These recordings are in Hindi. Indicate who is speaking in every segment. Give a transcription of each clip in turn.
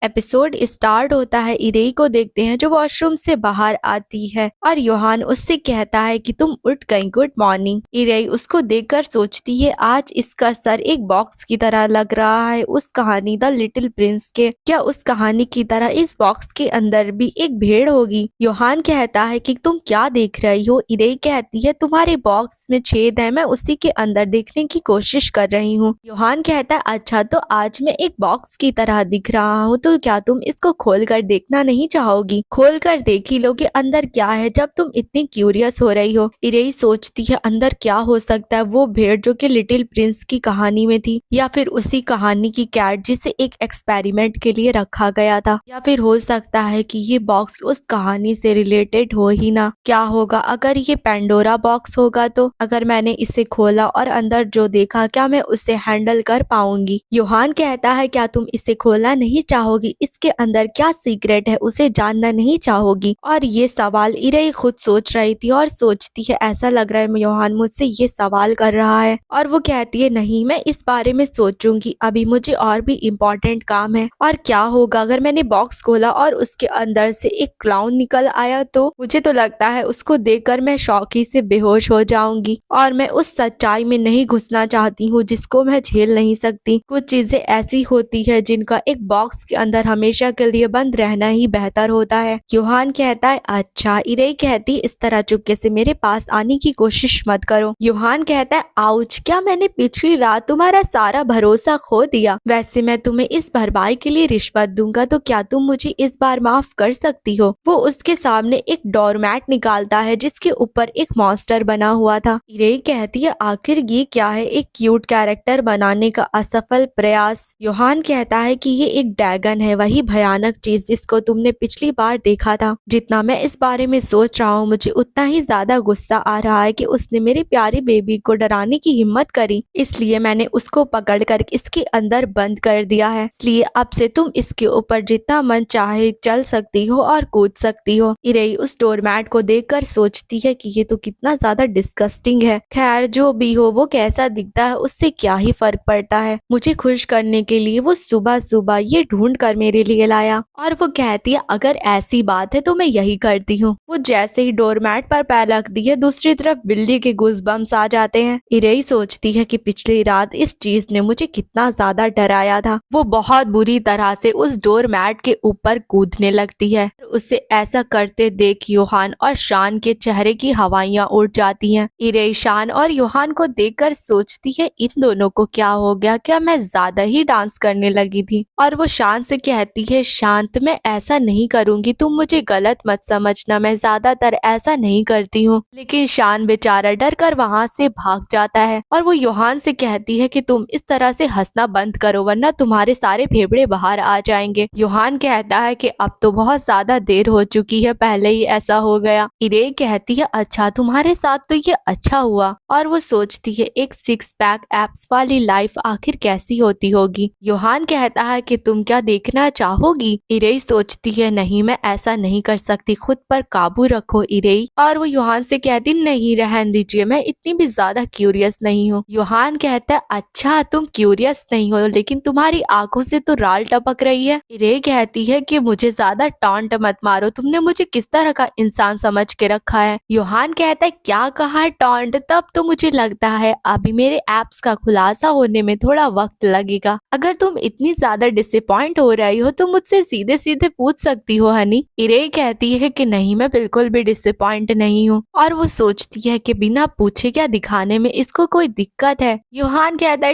Speaker 1: एपिसोड स्टार्ट होता है। इरेई को देखते हैं जो वॉशरूम से बाहर आती है और योहान उससे कहता है कि तुम उठ गई, गुड मॉर्निंग। इरेई उसको देखकर सोचती है आज इसका सर एक बॉक्स की तरह लग रहा है उस कहानी द लिटिल प्रिंस के। क्या उस कहानी की तरह इस बॉक्स के अंदर भी एक भेड़ होगी? योहान कहता है कि तुम क्या देख रही हो? इरेई कहती है तुम्हारे बॉक्स में छेद है, मैं उसी के अंदर देखने की कोशिश कर रही हूँ। योहान कहता है अच्छा तो आज मैं एक बॉक्स की तरह दिख रहा हूँ, तो क्या तुम इसको खोल कर देखना नहीं चाहोगी? खोल कर देख ही लो कि अंदर क्या है जब तुम इतनी क्यूरियस हो रही हो। इरेई सोचती है अंदर क्या हो सकता है, वो भेड़ जो कि लिटिल प्रिंस की कहानी में थी, या फिर उसी कहानी की कैट जिसे एक एक्सपेरिमेंट के लिए रखा गया था, या फिर हो सकता है कि ये बॉक्स उस कहानी से रिलेटेड हो ही ना। क्या होगा अगर ये पेंडोरा बॉक्स होगा? तो अगर मैंने इसे खोला और अंदर जो देखा, क्या मैं उसे हैंडल कर पाऊंगी? योहान कहता है क्या तुम इसे खोलना नहीं चाहोगी? इसके अंदर क्या सीक्रेट है उसे जानना नहीं चाहोगी? और ये सवाल इरेई खुद सोच रही थी और सोचती है ऐसा लग रहा है योहान मुझसे ये सवाल कर रहा है, और वो कहती है नहीं मैं इस बारे में सोचूंगी, अभी मुझे और भी इम्पोर्टेंट काम है। और क्या होगा अगर मैंने बॉक्स खोला और उसके अंदर से एक क्लाउन निकल आया? तो मुझे तो लगता है उसको देखकर मैं शौकी से बेहोश हो जाऊंगी, और मैं उस सच्चाई में नहीं घुसना चाहती हूँ जिसको मैं झेल नहीं सकती। कुछ चीजें ऐसी होती है जिनका एक बॉक्स के अंदर हमेशा के लिए बंद रहना ही बेहतर होता है। योहान कहता है अच्छा। इरेई कहती इस तरह चुपके से मेरे पास आने की कोशिश मत करो। योहान कहता है आउच, क्या मैंने पिछली रात तुम्हारा सारा भरोसा खो दिया? वैसे मैं तुम्हें इस भरपाई के लिए रिश्वत दूंगा, तो क्या तुम मुझे इस बार माफ कर सकती हो? वो उसके सामने एक डोरमैट निकालता है जिसके ऊपर एक मॉन्स्टर बना हुआ था। इरेई कहती है आखिर ये क्या है, एक क्यूट कैरेक्टर बनाने का असफल प्रयास। योहान कहता है कि ये एक ड्रैगन है, वही भयानक चीज जिसको तुमने पिछली बार देखा था। जितना मैं इस बारे में सोच रहा हूँ मुझे उतना ही ज्यादा गुस्सा आ रहा है कि उसने मेरी प्यारी बेबी को डराने की हिम्मत करी, इसलिए मैंने उसको पकड़कर इसके अंदर बंद कर दिया है। इसलिए अब से तुम इसके ऊपर जितना मन चाहे चल सकती हो और कूद सकती हो। इरेई उस डोरमैट को देखकर सोचती है कि ये तो कितना ज्यादा डिस्गस्टिंग है। खैर जो भी हो, वो कैसा दिखता है उससे क्या ही फर्क पड़ता है। मुझे खुश करने के लिए वो सुबह सुबह ये ढूंढ कर मेरे लिए लाया, और वो कहती है अगर ऐसी बात है तो मैं यही करती हूँ। वो जैसे ही डोरमैट पर पैर रखती है दूसरी तरफ बिल्ली के गूज़बम्स आ जाते हैं। इरेई सोचती है कि पिछली रात इस चीज ने मुझे कितना ज्यादा डराया था। वो बहुत बुरी तरह से उस डोरमैट के ऊपर कूदने लगती है। उसे ऐसा करते देख योहान और शान के चेहरे की हवाइयां उड़ जाती हैं। इरेई शान और योहान को देखकर सोचती है इन दोनों को क्या हो गया, क्या मैं ज्यादा ही डांस करने लगी थी? और वो शान से कहती है शांत मैं ऐसा नहीं करूंगी, तुम मुझे गलत मत समझना, मैं ज्यादातर ऐसा नहीं करती हूँ। लेकिन शान बेचारा डर कर वहाँ से भाग जाता है, और वो योहान से कहती है कि तुम इस तरह से हंसना बंद करो वरना तुम्हारे सारे फेफड़े बाहर आ जाएंगे। योहान कहता है कि अब तो बहुत ज्यादा देर हो चुकी है, पहले ही ऐसा हो गया। इरेई कहती है अच्छा तुम्हारे साथ तो ये अच्छा हुआ, और वो सोचती है एक सिक्स पैक एप्स वाली लाइफ आखिर कैसी होती होगी। योहान कहता है कि तुम क्या देखना चाहोगी? इरेई सोचती है नहीं मैं ऐसा नहीं कर सकती, खुद पर काबू रखो इरेई। और वो योहान से कहती नहीं रहने दीजिए, मैं इतनी भी ज्यादा क्यूरियस नहीं हूँ। योहान कहता है अच्छा तुम क्यूरियस नहीं हो, लेकिन तुम्हारी आंखों से तो राल टपक रही है। इरेई कहती है कि मुझे ज्यादा टॉन्ट मत मारो, तुमने मुझे किस तरह का इंसान समझ के रखा है? योहान कहता है क्या कहा टॉन्ट? तब तो मुझे लगता है अभी मेरे एप्स का खुलासा होने में थोड़ा वक्त लगेगा। अगर तुम इतनी ज्यादा डिसअपॉइंट हो रही हो तो मुझसे सीधे सीधे पूछ सकती हो हनी। इरेई कहती है कि नहीं मैं बिल्कुल भी डिसअपॉइंट नहीं हूँ, और वो सोचती है कि बिना पूछे क्या दिखाने में इसको कोई दिक्कत है। योहान कहता है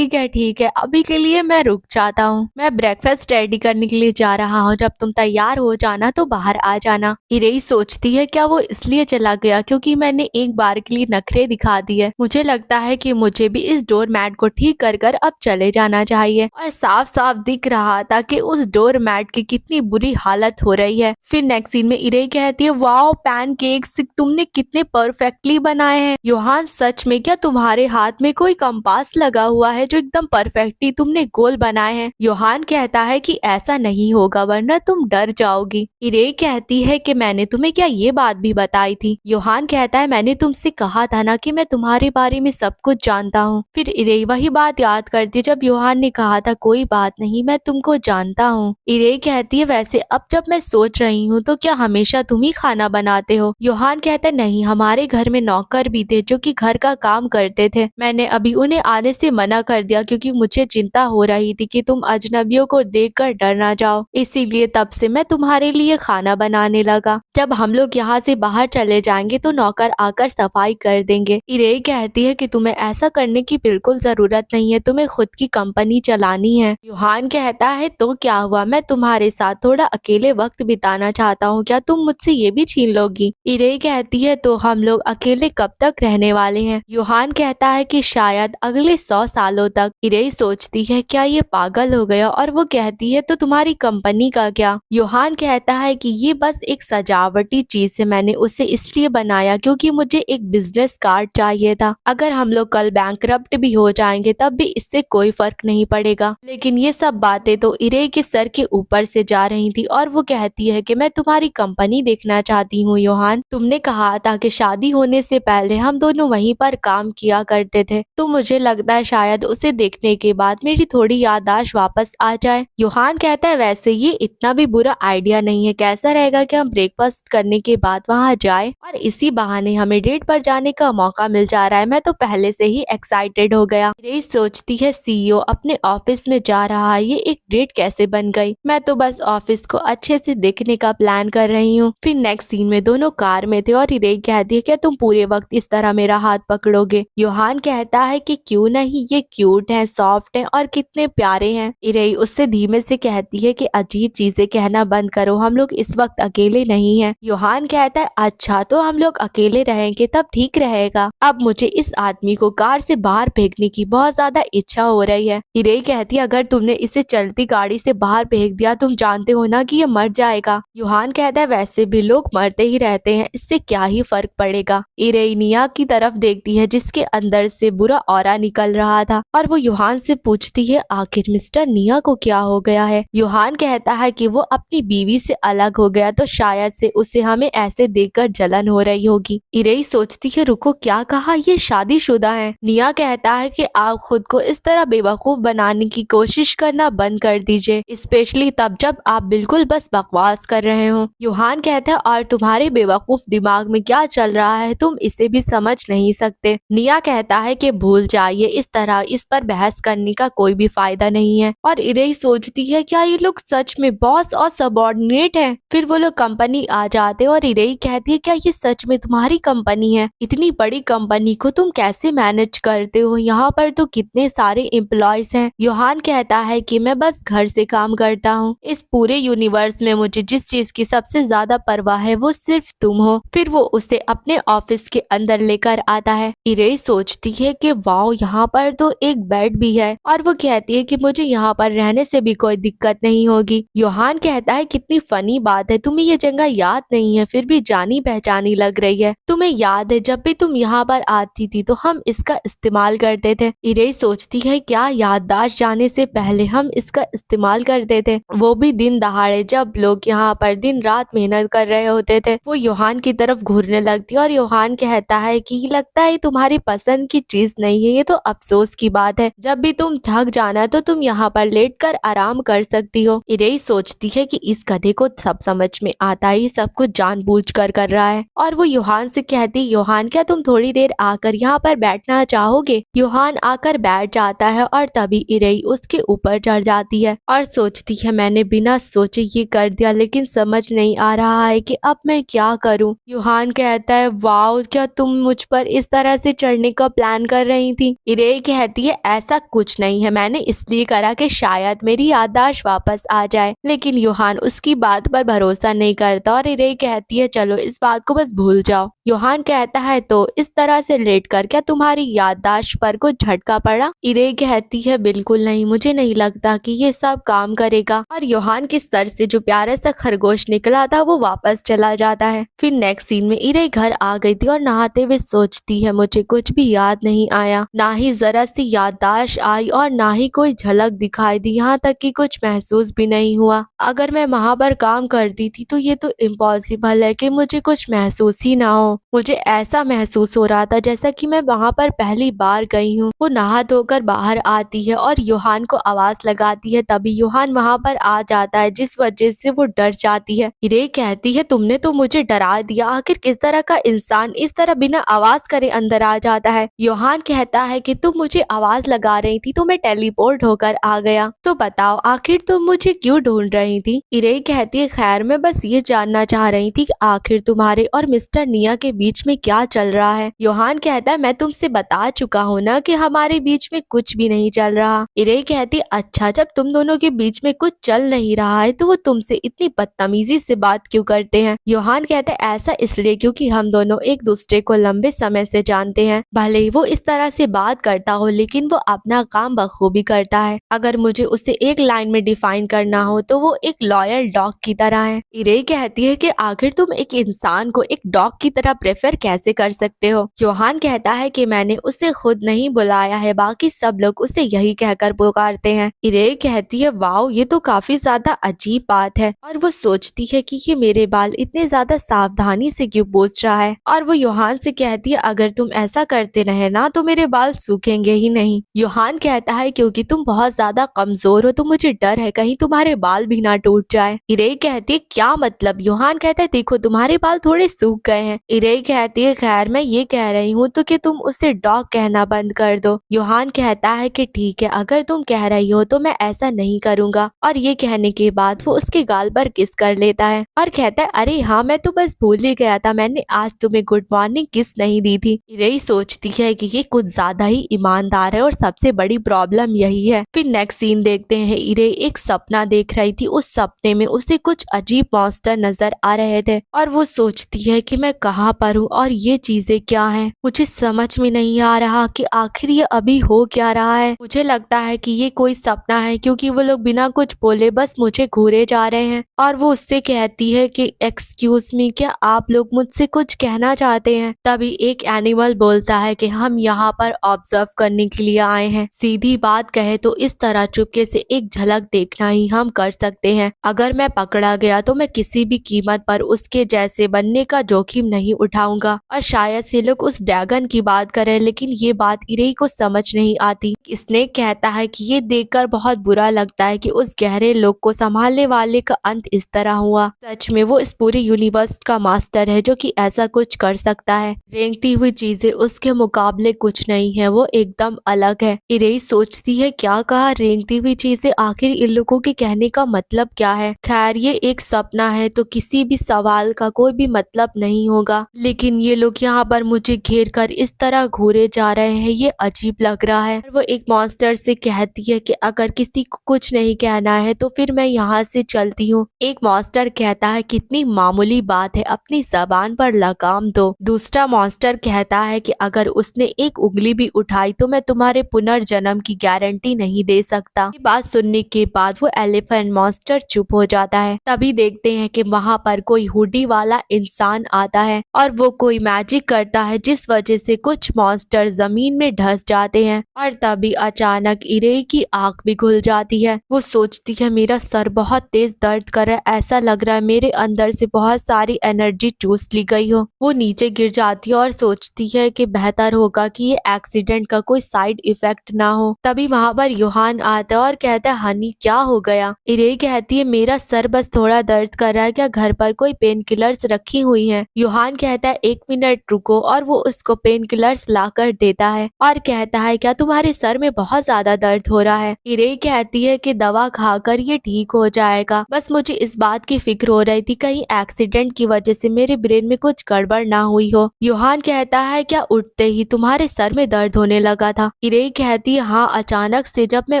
Speaker 1: ठीक है अभी के लिए मैं रुक जाता हूँ, मैं ब्रेकफास्ट रेडी करने के लिए जा रहा हूँ, जब तुम तैयार हो जाना तो बाहर आ जाना। इरेई सोचती है क्या वो इसलिए चला गया क्योंकि मैंने एक बार के लिए नखरे दिखा दिए? मुझे लगता है कि मुझे भी इस डोर मैट को ठीक कर कर अब चले जाना चाहिए। और साफ साफ दिख रहा था कि उस डोर मैट की कितनी बुरी हालत हो रही है। फिर नेक्स्ट सीन में इरेई कहती है वाओ पैनकेक्स तुमने कितने परफेक्टली बनाए हैं। योहान सच में क्या तुम्हारे हाथ में कोई कंपास लगा हुआ है जो एकदम परफेक्टली तुमने गोल बनाए हैं? योहान कहता है कि ऐसा नहीं होगा वरना तुम डर जाओगी। इरेई कहती है कि मैंने तुम्हें क्या ये बात भी बताई थी? योहान कहता है मैंने तुमसे कहा था ना कि मैं तुम्हारे बारे में सब कुछ जानता हूँ। फिर इरेई वही बात याद करती जब योहान ने कहा था कोई बात नहीं मैं तुमको जानता जानता हूँ। इरे कहती है वैसे अब जब मैं सोच रही हूँ तो क्या हमेशा तुम ही खाना बनाते हो? योहान कहता है नहीं, हमारे घर में नौकर भी थे जो कि घर का काम करते थे। मैंने अभी उन्हें आने से मना कर दिया क्योंकि मुझे चिंता हो रही थी कि तुम अजनबियों को देखकर डर ना जाओ, इसीलिए तब से मैं तुम्हारे लिए खाना बनाने लगा। जब हम लोग यहाँ से बाहर चले जाएंगे तो नौकर आकर सफाई कर देंगे। इरे कहती है कि तुम्हें ऐसा करने की बिल्कुल जरूरत नहीं है, तुम्हें खुद की कंपनी चलानी है। योहान कहता है तो क्या हुआ, मैं तुम्हारे साथ थोड़ा अकेले वक्त बिताना चाहता हूँ, क्या तुम मुझसे ये भी छीन लोगी? इरे कहती है तो हम लोग अकेले कब तक रहने वाले हैं? योहान कहता है कि शायद अगले 100 सालों तक। इरे सोचती है क्या ये पागल हो गया, और वो कहती है तो तुम्हारी कंपनी का क्या? योहान कहता है कि ये बस एक सजावटी चीज है, मैंने उसे इसलिए बनाया क्योंकि मुझे एक बिजनेस कार्ड चाहिए था। अगर हम लोग कल बैंकरप्ट भी हो जाएंगे तब भी इससे कोई फर्क नहीं पड़ेगा। लेकिन ये सब बातें तो इरे के सर के ऊपर से जा रही थी और वो कहती है कि मैं तुम्हारी कंपनी देखना चाहती हूँ योहान। तुमने कहा था कि शादी होने से पहले हम दोनों वहीं पर काम किया करते थे, तो मुझे लगता है शायद उसे देखने के बाद मेरी थोड़ी याददाश्त वापस आ जाए। योहान कहता है वैसे ये इतना भी बुरा आइडिया नहीं है, कैसा रहेगा कि हम ब्रेकफास्ट करने के बाद वहाँ जाए और इसी बहाने हमें डेट पर जाने का मौका मिल जा रहा है। मैं तो पहले से ही एक्साइटेड हो गया। इरे सोचती है सीईओ अपने ऑफिस में जा रहा है, ये एक डेट कैसे बन गई? मैं तो बस ऑफिस को अच्छे से देखने का प्लान कर रही हूँ। फिर नेक्स्ट सीन में दोनों कार में थे और इरे कहती है क्या तुम पूरे वक्त इस तरह मेरा हाथ पकड़ोगे? योहान कहता है कि क्यों नहीं, ये क्यूट है, सॉफ्ट है और कितने प्यारे हैं। इरे उससे धीमे से कहती है कि अजीब चीजें कहना बंद करो, हम लोग इस वक्त अकेले नहीं हैं। योहान कहता है अच्छा तो हम लोग अकेले रहेंगे तब ठीक रहेगा। अब मुझे इस आदमी को कार से बाहर फेंकने की बहुत ज्यादा इच्छा हो रही है। इरे कहती है अगर तुमने इसे चलती गाड़ी से बाहर फेंक दिया, तुम जानते हो ना कि ये मर जाएगा। योहान कहता है वैसे भी लोग मरते ही रहते हैं, इससे क्या ही फर्क पड़ेगा। इरे निया की तरफ देखती है जिसके अंदर से बुरा ऑरा निकल रहा था और वो योहान से पूछती है आखिर मिस्टर निया को क्या हो गया है? योहान कहता है कि वो अपनी बीवी से अलग हो गया तो शायद से उसे हमें ऐसे देखकर जलन हो रही होगी। इरे सोचती है रुको, क्या कहा, ये शादीशुदा है? निया कहता है कि आप खुद को इस तरह बेवकूफ बनाने की कोशिश करना बंद कर दीजिए, स्पेशली तब जब आप बिल्कुल बस बकवास कर रहे हो। योहान कहता है और तुम्हारे बेवकूफ दिमाग में क्या चल रहा है, तुम इसे भी समझ नहीं सकते। निया कहता है कि भूल जाइए, इस तरह इस पर बहस करने का कोई भी फायदा नहीं है। और इरे सोचती है क्या ये लोग सच में बॉस और सबॉर्डिनेट हैं? फिर वो लोग कंपनी आ जाते और इरे कहती है क्या ये सच में तुम्हारी कंपनी है? इतनी बड़ी कंपनी को तुम कैसे मैनेज करते हो? यहाँ पर तो कितने सारे एम्प्लॉयज हैं। योहान कहता है कि मैं बस घर से काम करता हूँ, इस पूरे यूनिवर्स में मुझे जिस चीज की सबसे ज्यादा परवाह है वो सिर्फ तुम हो। फिर वो उसे अपने ऑफिस के अंदर लेकर आता है। इरे सोचती है कि वाओ, यहाँ पर तो एक बेड भी है और वो कहती है कि मुझे यहाँ पर रहने से भी कोई दिक्कत नहीं होगी। योहान कहता है कितनी फनी बात है, तुम्हें ये जगह याद नहीं है फिर भी जानी पहचानी लग रही है। तुम्हें याद है जब भी तुम यहाँ पर आती थी तो हम इसका इस्तेमाल करते थे? इरे सोचती है क्या याददाश्त जाने से पहले हम इसका इस्तेमाल करते थे, वो भी दिन दहाड़े जब लोग यहाँ पर दिन रात मेहनत कर रहे होते थे। वो योहान की तरफ घूरने लगती है और योहान कहता है कि लगता है तुम्हारी पसंद की चीज नहीं है, ये तो अफसोस की बात है, जब भी तुम थक जाना तो तुम यहाँ पर लेटकर आराम कर सकती हो। इरे सोचती है कि इस गधे को सब समझ में आता है, ये सब कुछ जानबूझकर कर रहा है। और वो योहान से कहती योहान क्या तुम थोड़ी देर आकर यहाँ पर बैठना चाहोगे? योहान आकर बैठ जाता है और तभी इरे उसके ऊपर चढ़ जाती है और सोचती है मैंने बिना सोचे ये कर दिया, लेकिन समझ नहीं आ रहा है कि अब मैं क्या करूं। योहान कहता है वाओ, क्या तुम मुझ पर इस तरह से चढ़ने का प्लान कर रही थी? इरे कहती है ऐसा कुछ नहीं है, मैंने इसलिए करा कि शायद मेरी याददाश्त वापस आ जाए। लेकिन योहान उसकी बात पर भरोसा नहीं करता और इरे कहती है चलो इस बात को बस भूल जाओ। योहान कहता है तो इस तरह से लेटकर क्या तुम्हारी याददाश्त पर कुछ झटका पड़ा? इरे कहती है बिल्कुल नहीं, मुझे नहीं लगता कि ये सब काम करेगा। और योहान के सर से जो प्यारा सा खरगोश निकला था वो वापस चला जाता है। फिर नेक्स्ट सीन में इरे घर आ गई थी और नहाते हुए सोचती है मुझे कुछ भी याद नहीं आया, ना ही जरा सी याददाश्त आई और ना ही कोई झलक दिखाई दी, यहाँ तक कि कुछ महसूस भी नहीं हुआ। अगर मैं वहाँ पर काम करती थी तो ये तो इम्पॉसिबल है कि मुझे कुछ महसूस ही ना हो। मुझे ऐसा महसूस हो रहा था जैसा कि मैं वहाँ पर पहली बार गई हूँ। वो नहा धोकर बाहर आती है और योहान को आवाज लगाती है, तभी योहान वहाँ पर आ जाता है जिस वजह से वो डर जाती है। इरे कहती है तुमने तो मुझे डरा दिया, आखिर किस तरह का इंसान इस तरह बिना आवाज करे अंदर आ जाता है। योहान कहता है कि तुम मुझे आवाज लगा रही थी तो मैं टेलीपोर्ट होकर आ गया, तो बताओ आखिर तुम मुझे क्यों ढूंढ रही थी। इरे कहती है खैर मैं बस ये जानना चाह रही थी कि आखिर तुम्हारे और मिस्टर निया के बीच में क्या चल रहा है। योहान कहता है मैं तुमसे बता चुका हूँ ना कि हमारे बीच में कुछ भी नहीं चल रहा। इरे कहती अच्छा जब तुम दोनों के बीच में कुछ चल नहीं रहा है तो वो तुमसे इतनी बदतमीजी से बात क्यों करते हैं। योहान कहता है ऐसा इसलिए क्योंकि हम दोनों एक दूसरे को लंबे समय से जानते हैं, भले ही वो इस तरह से बात करता हो लेकिन वो अपना काम बखूबी करता है। अगर मुझे उसे एक लाइन में डिफाइन करना हो तो वो एक लॉयल डॉग की तरह है। इरे कहती है कि आखिर तुम एक इंसान को एक डॉग की तरह प्रेफर कैसे कर सकते हो। योहान कहता है कि मैंने उसे खुद नहीं बुलाया है, बाकी सब लोग उसे यही कहकर पुकारते हैं। इरे कहती है वाओ ये तो काफी ज्यादा अजीब बात है, और वो सोचती है कि ये मेरे बाल इतने ज्यादा सावधानी से क्यों पोंछ रहा है। और वो योहान से कहती है अगर तुम ऐसा करते रहे ना तो मेरे बाल सूखेंगे ही नहीं। योहान कहता है क्योंकि तुम बहुत ज्यादा कमजोर हो तो मुझे डर है कहीं तुम्हारे बाल भी ना टूट जाए। इरे कहती है क्या मतलब। योहान कहता है देखो तुम्हारे बाल थोड़े सूख गए हैं। इरे कहती है खैर मैं ये कह रही हूँ तो कि तुम उसे डॉग कहना बंद कर दो। योहान कहता है कि ठीक है अगर तुम कह रही हो तो मैं ऐसा नहीं करूंगा, और ये कहने के बाद वो उसके गाल पर किस कर लेता है और कहता है अरे हाँ मैं तो बस भूल ही गया था, मैंने आज तुम्हें गुड मॉर्निंग किस नहीं दी थी। इरे सोचती है कि ये कुछ ज्यादा ही ईमानदार है और सबसे बड़ी प्रॉब्लम यही है। फिर नेक्स्ट सीन देखते हैं इरे एक सपना देख रही थी, उस सपने में उसे कुछ अजीब मॉन्स्टर नजर आ रहे थे और वो सोचती है कि मैं कहाँ पर हूँ और ये चीजें क्या हैं। मुझे समझ में नहीं आ रहा कि आखिर ये अभी हो क्या रहा है। मुझे लगता है कि ये कोई सपना है क्योंकि वो लोग बिना कुछ बोले बस मुझे घूरे जा रहे हैं। और वो उससे कहती है कि एक्सक्यूज मी क्या आप लोग मुझसे कुछ कहना चाहते हैं। तभी एक एनिमल बोलता है कि हम यहाँ पर ऑब्जर्व करने के लिए आए हैं। सीधी बात कहे तो इस तरह चुपके से एक झलक देखना ही हम कर सकते हैं। अगर मैं पकड़ा गया तो मैं किसी भी कीमत पर उसके जैसे बनने का जोखिम नहीं उठाऊंगा। और शायद से लोग उस ड्रैगन की बात करें लेकिन ये बात इरे को समझ नहीं आती। स्नेक कहता है कि ये देखकर बहुत बुरा लगता है कि उस गहरे लोग को संभालने वाले का अंत इस तरह हुआ। सच में वो इस पूरे यूनिवर्स का मास्टर है जो कि ऐसा कुछ कर सकता है। रेंगती हुई चीजें उसके मुकाबले कुछ नहीं है, वो एकदम अलग है। इरे सोचती है क्या कहा रेंगती हुई चीजें, आखिर इन लोगों के कहने का मतलब क्या है। खैर ये एक सपना है तो किसी भी सवाल का कोई भी मतलब नहीं होगा, लेकिन ये लोग यहाँ पर मुझे घेर कर इस तरह घूरे जा रहे हैं, ये अजीब लग रहा है। वो एक मॉन्स्टर से कहती है कि अगर किसी को कुछ नहीं कहना है तो फिर मैं यहाँ से चलती हूँ। एक मॉन्स्टर कहता है कितनी मामूली बात है, अपनी जबान पर लगाम दो। दूसरा मॉन्स्टर कहता है कि अगर उसने एक उंगली भी उठाई तो मैं तुम्हारे पुनर्जन्म की गारंटी नहीं दे सकता। ये बात सुनने के बाद वो एलिफेंट मॉन्स्टर चुप हो जाता है। तभी देखते हैं कि वहाँ पर कोई हुडी वाला इंसान आता है और वो कोई मैजिक करता है जिस वजह से कुछ मॉन्स्टर जमीन में धंस जाते हैं। और तभी अचानक इरे की आंख भी खुल जाती है। वो सोचती है मेरा सर बहुत तेज दर्द कर रहा है, ऐसा लग रहा है मेरे अंदर से बहुत सारी एनर्जी चूस ली गई हो। वो नीचे गिर जाती है और सोचती है कि बेहतर होगा कि ये एक्सीडेंट का कोई साइड इफेक्ट ना हो। तभी वहाँ पर योहान आता है और कहता है हनी क्या हो गया। इरे कहती है मेरा सर बस थोड़ा दर्द कर रहा है, क्या घर पर कोई पेन किलर्स रखी हुई हैं। योहान कहता है 1 मिनट रुको, और वो उसको पेन किलर्स ला कर देता है और कहता है क्या तुम्हारे सर में बहुत ज्यादा दर्द हो रहा है। इरे कहती है कि दवा खाकर ये ठीक हो जाएगा, बस मुझे इस बात की फिक्र हो रही थी कहीं एक्सीडेंट की वजह से मेरे ब्रेन में कुछ गड़बड़ ना हुई हो। योहान कहता है क्या उठते ही तुम्हारे सर में दर्द होने लगा था। इरे कहती है हाँ अचानक से जब मैं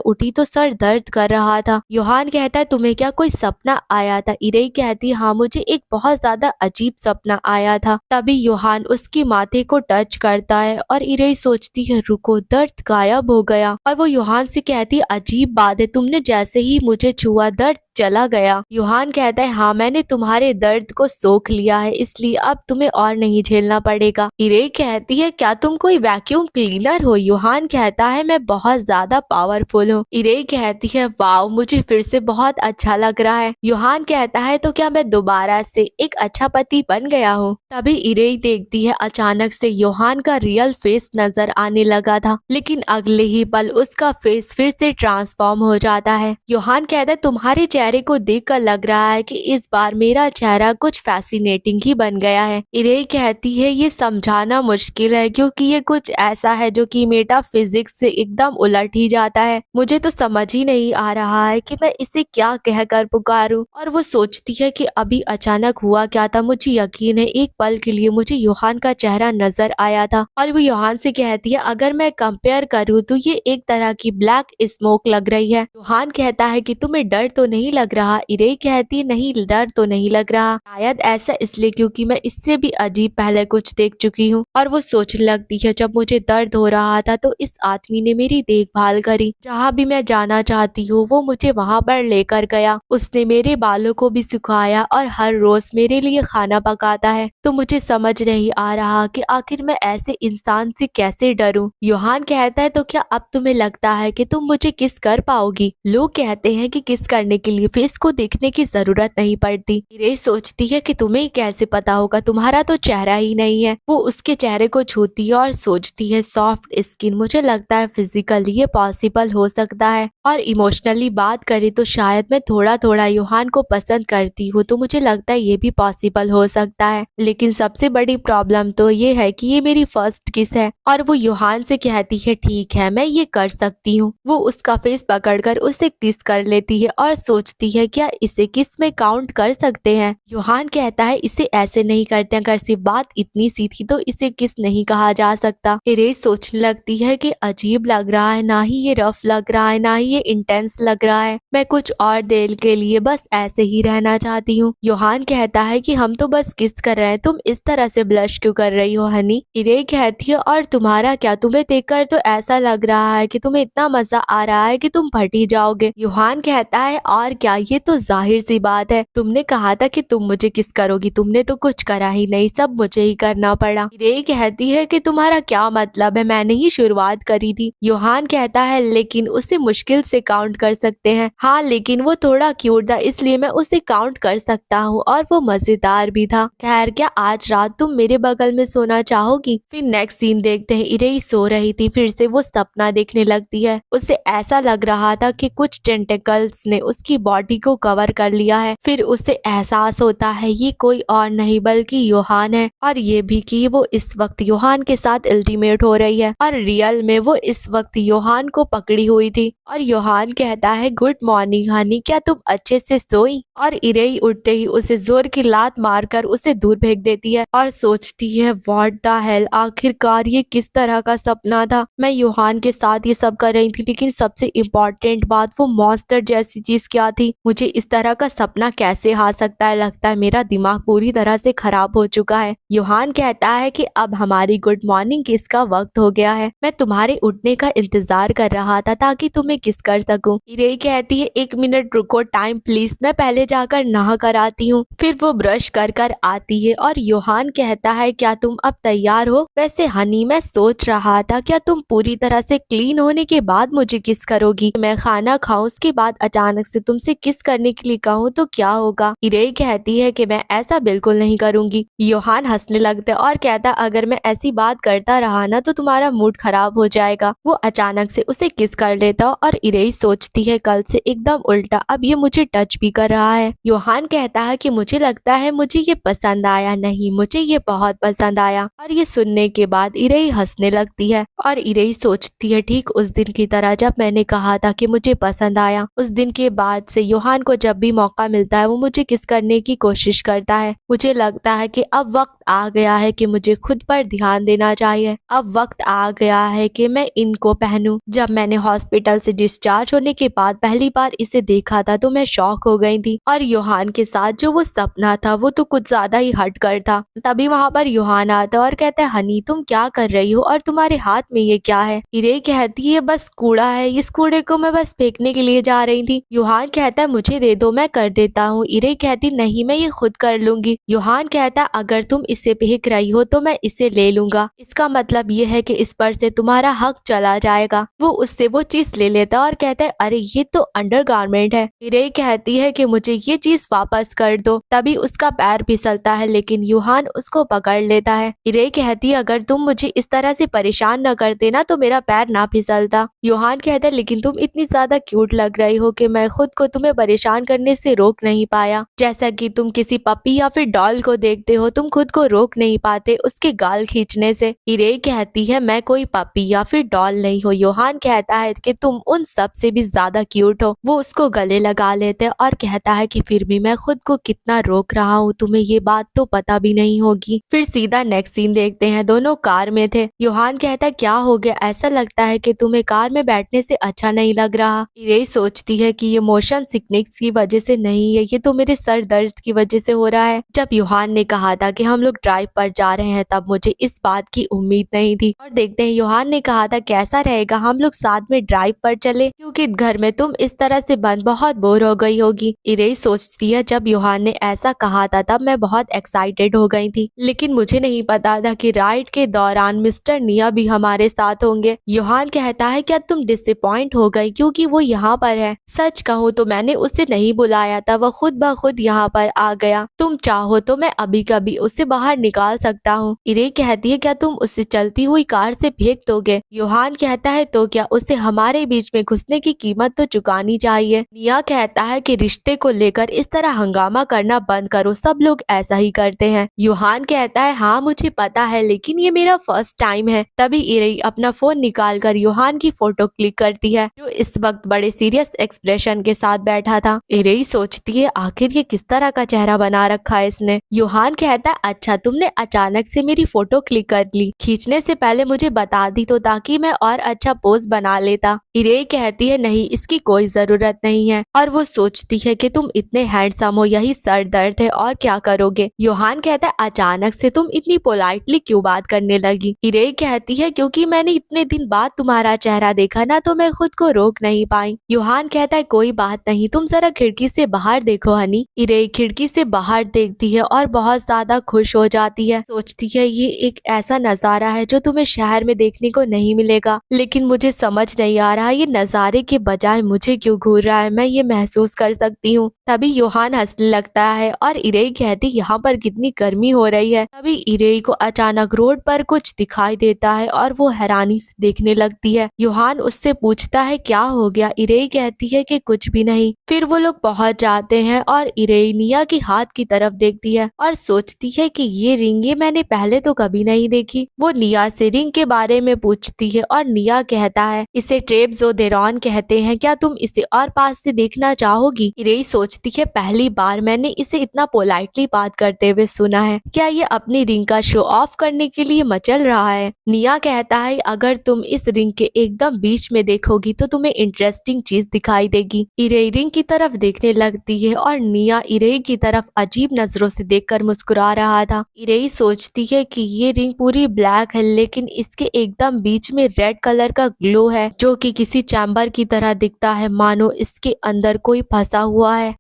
Speaker 1: उठी तो सर दर्द कर रहा था। योहान कहता है तुम्हें क्या कोई सपना आया था। इरे कहती है हाँ मुझे एक बहुत ज्यादा अजीब सपना आया था। तभी योहान उसकी माथे को टच करता है और इरे सोचती है रुको दर्द गायब हो गया। और वो योहान से कहती है अजीब बात है, तुमने जैसे ही मुझे छुआ दर्द चला गया। योहान कहता है हाँ मैंने तुम्हारे दर्द को सोख लिया है, इसलिए अब तुम्हें और नहीं झेलना पड़ेगा। इरे कहती है क्या तुम कोई वैक्यूम क्लीनर हो? योहान कहता है मैं बहुत ज्यादा पावरफुल हूँ। इरे कहती है वाओ मुझे फिर से बहुत अच्छा लग रहा है। योहान कहता है तो क्या मैं दोबारा से एक अच्छा पति बन गया हूँ? तभी इरे देखती है अचानक से योहान का रियल फेस नजर आने लगा था, लेकिन अगले ही पल उसका फेस फिर से ट्रांसफॉर्म हो जाता है। योहान कहता है तुम्हारे चेहरे को देखकर लग रहा है कि इस बार मेरा चेहरा कुछ फैसिनेटिंग ही बन गया है। इरे कहती है ये समझाना मुश्किल है क्योंकि ये कुछ ऐसा है जो कि मेटाफिजिक्स से एकदम उलट ही जाता है। मुझे तो समझ ही नहीं आ रहा है कि मैं इसे क्या कहकर पुकारूं। और वो सोचती है कि अभी अचानक हुआ क्या था। मुझे यकीन है एक पल के लिए मुझे योहान का चेहरा नजर आया था। और वो योहान से कहती है अगर मैं कंपेयर करूँ तो ये एक तरह की ब्लैक स्मोक लग रही है। योहान कहता है कि तुम्हें डर तो नहीं लग रहा? इरे कहती है नहीं डर तो नहीं लग रहा, शायद ऐसा इसलिए क्योंकि मैं इससे भी अजीब पहले कुछ देख चुकी हूँ। और वो सोचने लगती है जब मुझे दर्द हो रहा था तो इस आदमी ने मेरी देखभाल करी, जहाँ भी मैं जाना चाहती हूँ वो मुझे वहाँ पर लेकर गया। उसने मेरे बालों को भी सुखाया और हर रोज मेरे लिए खाना पकाता है। तो मुझे समझ नहीं आ रहा कि आखिर मैं ऐसे इंसान से कैसे डरूं। योहान कहता है तो क्या अब तुम्हें लगता है कि तुम मुझे किस कर पाओगी? लोग कहते हैं कि किस करने के लिए फेस को देखने की जरूरत नहीं पड़ती। इरे सोचती है कि तुम्हें कैसे पता होगा, तुम्हारा तो चेहरा ही नहीं है। वो उसके चेहरे को छूती है और सोचती है सॉफ्ट स्किन, मुझे लगता है फिजिकली ये पॉसिबल हो सकता है और इमोशनली बात करें तो शायद मैं थोड़ा थोड़ा योहान को पसंद करती हूँ, तो मुझे लगता है ये भी पॉसिबल हो सकता है। लेकिन सबसे बड़ी प्रॉब्लम तो ये है कि ये मेरी फर्स्ट किस है। और वो योहान से कहती है ठीक है मैं ये कर सकती हूँ। वो उसका फेस पकड़कर उसे किस कर लेती है और सोचती है क्या इसे किस में काउंट कर सकते हैं। योहान कहता है इसे ऐसे नहीं करते, अगर सिर्फ बात इतनी सी थी तो इसे किस नहीं कहा जा सकता। इरेज सोचने लगती है कि अजीब लग रहा है, ना ही ये रफ लग रहा है ना ही ये इंटेंस लग रहा है। मैं कुछ और देर के लिए बस ऐसे ही रहना चाहती हूँ। योहान कहता है कि हम तो बस किस कर रहे हैं, तुम इस तरह से ब्लश क्यों कर रही हो हनी? इरे कहती है और तुम्हारा क्या, तुम्हें देखकर तो ऐसा लग रहा है कि तुम्हें इतना मजा आ रहा है कि तुम फट ही जाओगे। योहान कहता है और क्या, ये तो जाहिर सी बात है, तुमने कहा था कि तुम मुझे किस करोगी, तुमने तो कुछ करा ही नहीं, सब मुझे ही करना पड़ा। इरे कहती है कि तुम्हारा क्या मतलब है, मैंने ही शुरुआत करी थी। योहान कहता है लेकिन उसे मुश्किल से काउंट कर सकते हैं। हाँ लेकिन वो थोड़ा क्यूट था इसलिए मैं उसे काउंट कर सकता हूँ और वो मजेदार भी था। खैर क्या आज रात तुम मेरे बगल में सोना चाहोगी? फिर नेक्स्ट सीन देखते हैं इरे सो रही थी, फिर से वो सपना देखने लगती है। उसे ऐसा लग रहा था कि कुछ टेंटिकल्स ने उसकी बॉडी को कवर कर लिया है। फिर उसे एहसास होता है ये कोई और नहीं बल्कि योहान है, और ये भी कि वो इस वक्त योहान के साथ अल्टीमेट हो रही है और रियल में वो इस वक्त योहान को पकड़ी हुई थी। और योहान कहता है गुड मॉर्निंग हनी, क्या तुम अच्छे से सोई? और इरेई उठते ही उसे जोर की लात मारकर उसे दूर फेंक देती है और सोचती है व्हाट द हेल, आखिरकार ये किस तरह का सपना था। मैं योहान के साथ ये सब कर रही थी लेकिन सबसे इम्पोर्टेंट बात वो मॉन्स्टर जैसी चीज क्या थी, मुझे इस तरह का सपना कैसे आ सकता है? लगता है मेरा दिमाग पूरी तरह से खराब हो चुका है। योहान कहता है कि अब हमारी गुड मॉर्निंग किस का वक्त हो गया है, मैं तुम्हारे उठने का इंतजार कर रहा था ताकि तुम्हें किस कर सकूं। इरे कहती है 1 मिनट रुको टाइम प्लीज, मैं पहले जाकर नहा कर आती हूँ। फिर वो ब्रश कर कर आती है और योहान कहता है क्या तुम अब तैयार हो? वैसे हनी मैं सोच रहा था क्या तुम पूरी तरह से क्लीन होने के बाद मुझे किस करोगी? मैं खाना खाऊं उसके बाद अचानक से तुमसे किस करने के लिए कहूँ तो क्या होगा? इरे कहती है कि मैं ऐसा बिल्कुल नहीं करूंगी। योहान हंसने लगता है और कहता अगर मैं ऐसी बात करता रहा ना तो तुम्हारा मूड खराब हो जाएगा। वो अचानक से उसे किस कर लेता और इरे सोचती है कल से एकदम उल्टा, अब ये मुझे टच भी कर रहा है। योहान कहता है कि मुझे लगता है मुझे ये पसंद आया, नहीं मुझे ये बहुत पसंद आया। और ये सुनने के बाद इरे हंसने लगती है और इरे सोचती है ठीक उस दिन की तरह जब मैंने कहा था कि मुझे पसंद आया। उस दिन के बाद से योहान को जब भी मौका मिलता है वो मुझे किस करने की कोशिश करता है। मुझे लगता है कि अब वक्त आ गया है कि मुझे खुद पर ध्यान देना चाहिए। अब वक्त आ गया है कि मैं इनको पहनूं। जब मैंने हॉस्पिटल से डिस्चार्ज होने के बाद पहली बार इसे देखा था तो मैं शॉक हो गई थी, और योहान के साथ जो वो सपना था वो तो कुछ ज्यादा ही हटकर था। तभी वहाँ पर योहान आता है और कहता है, हनी तुम क्या कर रही हो और तुम्हारे हाथ में ये क्या है? इरे कहती है, बस कूड़ा है, इस कूड़े को मैं बस फेंकने के लिए जा रही थी। योहान कहता है, मुझे दे दो, मैं कर देता हूँ। इरे कहती, नहीं मैं ये खुद कर लूंगी। योहान कहता है, अगर तुम इसे फेंक रही हो तो मैं इसे ले लूंगा, इसका मतलब ये है कि इस पर से तुम्हारा हक चला जाएगा। वो उससे वो चीज ले लेता और कहता है, अरे ये तो अंडरगारमेंट है। इरे कहती है कि मुझे ये चीज वापस कर दो। तभी उसका पैर फिसलता है लेकिन योहान उसको पकड़ लेता है। इरे कहती है, अगर तुम मुझे इस तरह से परेशान न करते ना तो मेरा पैर ना फिसलता। योहान कहता है, लेकिन तुम इतनी ज्यादा क्यूट लग रही हो कि मैं खुद को तुम्हें परेशान करने से रोक नहीं पाया। जैसा कि तुम किसी पपी या फिर डॉल को देखते हो, तुम खुद को रोक नहीं पाते उसके गाल खींचने से। इरे कहती है, मैं कोई पपी या फिर डॉल नहीं हो। योहान कहता है कि तुम उन सब से भी ज्यादा क्यूट हो। वो उसको गले लगा लेते हैं और कहता है कि फिर भी मैं खुद को कितना रोक रहा हूँ, तुम्हें ये बात तो पता भी नहीं होगी। फिर सीधा नेक्स्ट सीन देखते हैं, दोनों कार में थे। योहान कहता है, क्या हो गया, ऐसा लगता है कि तुम्हें कार में बैठने से अच्छा नहीं लग रहा। इरे सोचती है कि ये मोशन सिकनेस की वजह से नहीं है, ये तो मेरे सर दर्द की वजह से हो रहा है। जब योहान ने कहा था कि हम लोग ड्राइव पर जा रहे हैं तब मुझे इस बात की उम्मीद नहीं थी। और देखते हैं, योहान ने कहा था कैसा रहेगा हम लोग साथ में ड्राइव पर चले, क्योंकि घर में तुम इस तरह से बंद बहुत बोर हो गई होगी। इरे सोचती है, जब योहान ने ऐसा कहा था तब मैं बहुत एक्साइटेड हो गई थी, लेकिन मुझे नहीं पता था कि राइड के दौरान मिस्टर निया भी हमारे साथ होंगे। योहान कहता है, क्या तुम डिसअपॉइंट हो गई क्योंकि वो यहाँ पर है? सच कहूँ तो मैंने उसे नहीं बुलाया था, वो खुद ब खुद यहाँ पर आ गया। तुम चाहो तो मैं अभी कभी उसे बाहर निकाल सकता हूँ। इरे कहती है, क्या तुम उसे चलती हुई कार से फेंक दोगे? योहान कहता है, तो क्या उसे हमारे बीच में घुसने की कीमत तो चुकानी चाहिए। निया कहता है कि रिश्ते को लेकर इस तरह हंगामा करना बंद करो, सब लोग ऐसा ही करते हैं। योहान कहता है, हाँ मुझे पता है, लेकिन ये मेरा फर्स्ट टाइम है। तभी इरे अपना फोन निकाल कर योहान की फोटो क्लिक करती है, जो इस वक्त बड़े सीरियस एक्सप्रेशन के साथ बैठा था। इरे सोचती है, आखिर ये किस तरह का चेहरा बना रखा है इसने। योहान कहता है, अच्छा तुमने अचानक से मेरी फोटो क्लिक कर ली, खींचने से पहले मुझे बता दी तो ताकि मैं और अच्छा पोज बना लेता। इरे कहती है, नहीं इसकी कोई जरूरत नहीं है। और वो सोचती है कि तुम इतने हैंडसम हो, यही सर दर्द है और क्या करोगे। योहान कहता है, अचानक से तुम इतनी पोलाइटली क्यों बात करने लगी? इरे कहती है, क्योंकि मैंने इतने दिन बाद तुम्हारा चेहरा देखा ना तो मैं खुद को रोक नहीं पाई। योहान कहता है, कोई बात नहीं, तुम जरा खिड़की से बाहर देखो हनी। इरे खिड़की से बाहर देखती है और बहुत ज्यादा खुश हो जाती है। सोचती है, ये एक ऐसा नजारा है जो तुम्हें शहर में देखने को नहीं मिलेगा, लेकिन मुझे समझ नहीं आ रहा ये नजारे के बजाय मुझे क्यों घूर रहा है, मैं ये महसूस कर सकती हूँ। तभी योहान हंसने लगता है और इरे कहती, यहाँ पर कितनी गर्मी हो रही है। तभी इरे को अचानक रोड पर कुछ दिखाई देता है और वो हैरानी से देखने लगती है। योहान उससे पूछता है, क्या हो गया? इरे कहती है कि कुछ भी नहीं। फिर वो लोग पहुंच जाते हैं और इरे निया की हाथ की तरफ देखती है और सोचती है कि ये रिंग ये मैंने पहले तो कभी नहीं देखी। वो निया से रिंग के बारे में पूछती है और निया कहता है, इसे ट्रेपजोडेरॉन कहते हैं, क्या तुम इसे और पास से देखना चाहोगी? इरे सोचती है, पहली बार मैंने इसे इतना पोलाइटली बात करते हुए सुना है, क्या ये अपनी रिंग का शो ऑफ करने के लिए मचल रहा है? निया कहता है, अगर तुम इस रिंग के एकदम बीच में देखोगी तो तुम्हें इंटरेस्टिंग चीज दिखाई देगी। इरे रिंग की तरफ देखने लगती है और निया इरे की तरफ अजीब नजरों से देखकर मुस्कुरा रहा था। इरे सोचती है कि ये रिंग पूरी ब्लैक है, लेकिन इसके एकदम बीच में रेड कलर का ग्लो है जो कि किसी चैम्बर की तरह दिखता है, मानो इसके अंदर कोई फंसा हुआ है।